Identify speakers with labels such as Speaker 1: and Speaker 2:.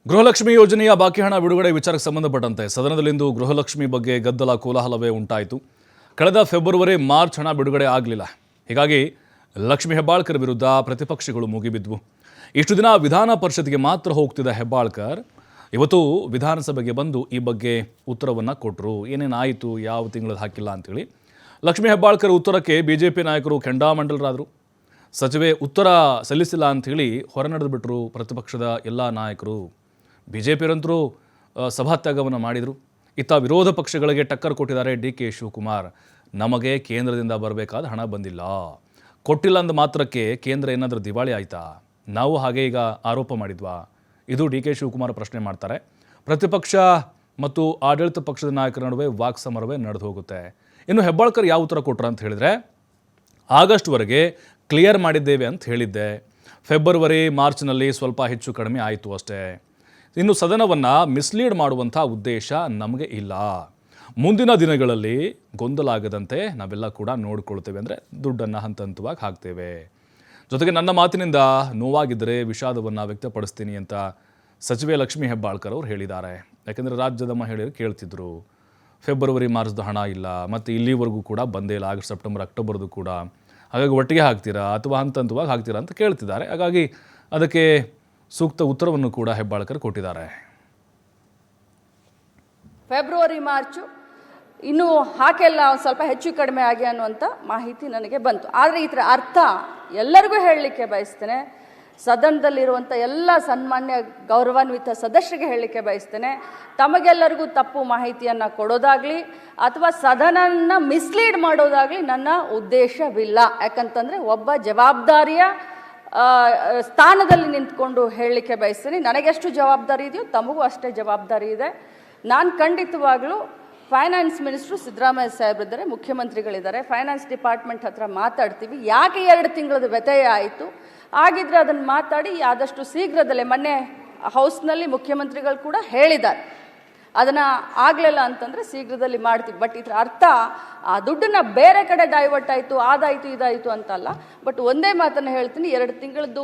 Speaker 1: ಗೃಹಲಕ್ಷ್ಮಿ ಯೋಜನೆಯ ಬಾಕಿ ಹಣ ಬಿಡುಗಡೆ ವಿಚಾರಕ್ಕೆ ಸಂಬಂಧಪಟ್ಟಂತೆ ಸದನದಲ್ಲಿಂದು ಗೃಹಲಕ್ಷ್ಮಿ ಬಗ್ಗೆ ಗದ್ದಲ ಕೋಲಾಹಲವೇ ಉಂಟಾಯಿತು. ಕಳೆದ ಫೆಬ್ರವರಿ ಮಾರ್ಚ್ ಹಣ ಬಿಡುಗಡೆ ಆಗಲಿಲ್ಲ. ಹೀಗಾಗಿ ಲಕ್ಷ್ಮಿ ಹೆಬ್ಬಾಳ್ಕರ್ ವಿರುದ್ಧ ಪ್ರತಿಪಕ್ಷಗಳು ಮುಗಿಬಿದ್ವು. ಇಷ್ಟು ದಿನ ವಿಧಾನ ಪರಿಷತ್ಗೆ ಮಾತ್ರ ಹೋಗ್ತಿದ್ದ ಹೆಬ್ಬಾಳ್ಕರ್ ಇವತ್ತು ವಿಧಾನಸಭೆಗೆ ಬಂದು ಈ ಬಗ್ಗೆ ಉತ್ತರವನ್ನು ಕೊಟ್ಟರು. ಏನೇನಾಯಿತು, ಯಾವ ತಿಂಗಳದ್ದು ಹಾಕಿಲ್ಲ ಅಂಥೇಳಿ ಲಕ್ಷ್ಮಿ ಹೆಬ್ಬಾಳ್ಕರ್ ಉತ್ತರಕ್ಕೆ ಬಿಜೆಪಿ ನಾಯಕರು ಕೆಂಡಾಮಂಡಲರಾದರು. ಸಚಿವೆ ಉತ್ತರ ಸಲ್ಲಿಸಿಲ್ಲ ಅಂಥೇಳಿ ಹೊರನಡೆದು ಬಿಟ್ಟರು ಪ್ರತಿಪಕ್ಷದ ಎಲ್ಲ ನಾಯಕರು. ಬಿಜೆಪಿಯರಂತರೂ ಸಭಾತ್ಯಾಗವನ್ನು ಮಾಡಿದರು. ಇತ್ತ ವಿರೋಧ ಪಕ್ಷಗಳಿಗೆ ಟಕ್ಕರ್ ಕೊಟ್ಟಿದ್ದಾರೆ ಡಿ.ಕೆ. ಶಿವಕುಮಾರ್. ನಮಗೆ ಕೇಂದ್ರದಿಂದ ಬರಬೇಕಾದ ಹಣ ಬಂದಿಲ್ಲ, ಕೊಟ್ಟಿಲ್ಲ ಅಂದ ಮಾತ್ರಕ್ಕೆ ಕೇಂದ್ರ ಏನಾದರೂ ದಿವಾಳಿ ಆಯಿತಾ? ನಾವು ಹಾಗೆ ಈಗ ಆರೋಪ ಮಾಡಿದ್ವಾ? ಇದು ಡಿ.ಕೆ. ಶಿವಕುಮಾರ್ ಪ್ರಶ್ನೆ ಮಾಡ್ತಾರೆ. ಪ್ರತಿಪಕ್ಷ ಮತ್ತು ಆಡಳಿತ ಪಕ್ಷದ ನಾಯಕರ ನಡುವೆ ವಾಕ್ಸಮರವೇ ನಡೆದು ಹೋಗುತ್ತೆ. ಇನ್ನು ಹೆಬ್ಬಾಳ್ಕರ್ ಯಾವ ಉತ್ತರ ಕೊಟ್ಟರು ಅಂತ ಹೇಳಿದರೆ, ಆಗಸ್ಟ್ವರೆಗೆ ಕ್ಲಿಯರ್ ಮಾಡಿದ್ದೇವೆ ಅಂತ ಹೇಳಿದ್ದೆ, ಫೆಬ್ರವರಿ ಮಾರ್ಚ್ನಲ್ಲಿ ಸ್ವಲ್ಪ ಹೆಚ್ಚು ಕಡಿಮೆ ಆಯಿತು ಅಷ್ಟೇ. ಇನ್ನು ಸದನವನ್ನು ಮಿಸ್ಲೀಡ್ ಮಾಡುವಂಥ ಉದ್ದೇಶ ನಮಗೆ ಇಲ್ಲ. ಮುಂದಿನ ದಿನಗಳಲ್ಲಿ ಗೊಂದಲ ಆಗದಂತೆ ನಾವೆಲ್ಲ ಕೂಡ ನೋಡಿಕೊಳ್ತೇವೆ, ಅಂದರೆ ದುಡ್ಡನ್ನು ಹಂತ ಹಂತವಾಗಿ ಹಾಕ್ತೇವೆ. ಜೊತೆಗೆ ನನ್ನ ಮಾತಿನಿಂದ ನೋವಾಗಿದ್ದರೆ ವಿಷಾದವನ್ನು ವ್ಯಕ್ತಪಡಿಸ್ತೀನಿ ಅಂತ ಸಚಿವೆ ಲಕ್ಷ್ಮಿ ಹೆಬ್ಬಾಳ್ಕರ್ ಅವರು ಹೇಳಿದ್ದಾರೆ. ಯಾಕೆಂದರೆ ರಾಜ್ಯದ ಮಹಿಳೆಯರು ಕೇಳ್ತಿದ್ರು, ಫೆಬ್ರವರಿ ಮಾರ್ಚ್ದು ಹಣ ಇಲ್ಲ, ಮತ್ತು ಇಲ್ಲಿವರೆಗೂ ಕೂಡ ಬಂದೇ ಇಲ್ಲ, ಆಗಸ್ಟ್ ಸೆಪ್ಟೆಂಬರ್ ಅಕ್ಟೋಬರ್ದು ಕೂಡ, ಹಾಗಾಗಿ ಒಟ್ಟಿಗೆ ಹಾಕ್ತೀರಾ ಅಥವಾ ಹಂತ ಹಂತವಾಗಿ ಹಾಕ್ತೀರಾ ಅಂತ ಕೇಳ್ತಿದ್ದಾರೆ. ಹಾಗಾಗಿ ಅದಕ್ಕೆ ಸೂಕ್ತ ಉತ್ತರವನ್ನು ಕೂಡ ಹೆಬ್ಬಾಳ್ಕರ್ ಕೊಟ್ಟಿದ್ದಾರೆ.
Speaker 2: ಫೆಬ್ರವರಿ ಮಾರ್ಚು ಇನ್ನೂ ಹಾಕೆಲ್ಲ ಸ್ವಲ್ಪ ಹೆಚ್ಚು ಕಡಿಮೆ ಆಗಿ ಅನ್ನುವಂಥ ಮಾಹಿತಿ ನನಗೆ ಬಂತು. ಆದರೆ ಇದರ ಅರ್ಥ ಎಲ್ಲರಿಗೂ ಹೇಳಲಿಕ್ಕೆ ಬಯಸ್ತೇನೆ, ಸದನದಲ್ಲಿರುವಂಥ ಎಲ್ಲ ಸನ್ಮಾನ್ಯ ಗೌರವಾನ್ವಿತ ಸದಸ್ಯರಿಗೆ ಹೇಳಲಿಕ್ಕೆ ಬಯಸ್ತೇನೆ, ತಮಗೆಲ್ಲರಿಗೂ ತಪ್ಪು ಮಾಹಿತಿಯನ್ನು ಕೊಡೋದಾಗಲಿ ಅಥವಾ ಸದನನ ಮಿಸ್ಲೀಡ್ ಮಾಡೋದಾಗಲಿ ನನ್ನ ಉದ್ದೇಶವಿಲ್ಲ. ಯಾಕಂತಂದರೆ ಒಬ್ಬ ಜವಾಬ್ದಾರಿಯ ಸ್ಥಾನದಲ್ಲಿ ನಿಂತ್ಕೊಂಡು ಹೇಳಲಿಕ್ಕೆ ಬಯಸ್ತೀನಿ. ನನಗೆಷ್ಟು ಜವಾಬ್ದಾರಿ ಇದೆಯೋ ತಮಗೂ ಅಷ್ಟೇ ಜವಾಬ್ದಾರಿ ಇದೆ. ನಾನು ಖಂಡಿತವಾಗಲೂ ಫೈನಾನ್ಸ್ ಮಿನಿಸ್ಟ್ರು ಸಿದ್ದರಾಮಯ್ಯ ಸಾಹೇಬ್ರಿದ್ದಾರೆ, ಮುಖ್ಯಮಂತ್ರಿಗಳಿದ್ದಾರೆ, ಫೈನಾನ್ಸ್ ಡಿಪಾರ್ಟ್ಮೆಂಟ್ ಹತ್ರ ಮಾತಾಡ್ತೀವಿ. ಯಾಕೆ 2 ತಿಂಗಳದ ವ್ಯತ್ಯಯ ಆಯಿತು, ಆಗಿದ್ರೆ ಅದನ್ನು ಮಾತಾಡಿ ಆದಷ್ಟು ಶೀಘ್ರದಲ್ಲೇ, ಮೊನ್ನೆ ಹೌಸ್ನಲ್ಲಿ ಮುಖ್ಯಮಂತ್ರಿಗಳು ಕೂಡ ಹೇಳಿದ್ದಾರೆ, ಅದನ್ನು ಆಗಲಿಲ್ಲ ಅಂತಂದರೆ ಶೀಘ್ರದಲ್ಲಿ ಮಾಡ್ತೀವಿ. ಬಟ್ ಇದರ ಅರ್ಥ ಆ ದುಡ್ಡನ್ನು ಬೇರೆ ಕಡೆ ಡೈವರ್ಟ್ ಆಯಿತು, ಅದಾಯಿತು ಇದಾಯಿತು ಅಂತಲ್ಲ. ಬಟ್ ಒಂದೇ ಮಾತನ್ನು ಹೇಳ್ತೀನಿ, 2 ತಿಂಗಳದ್ದು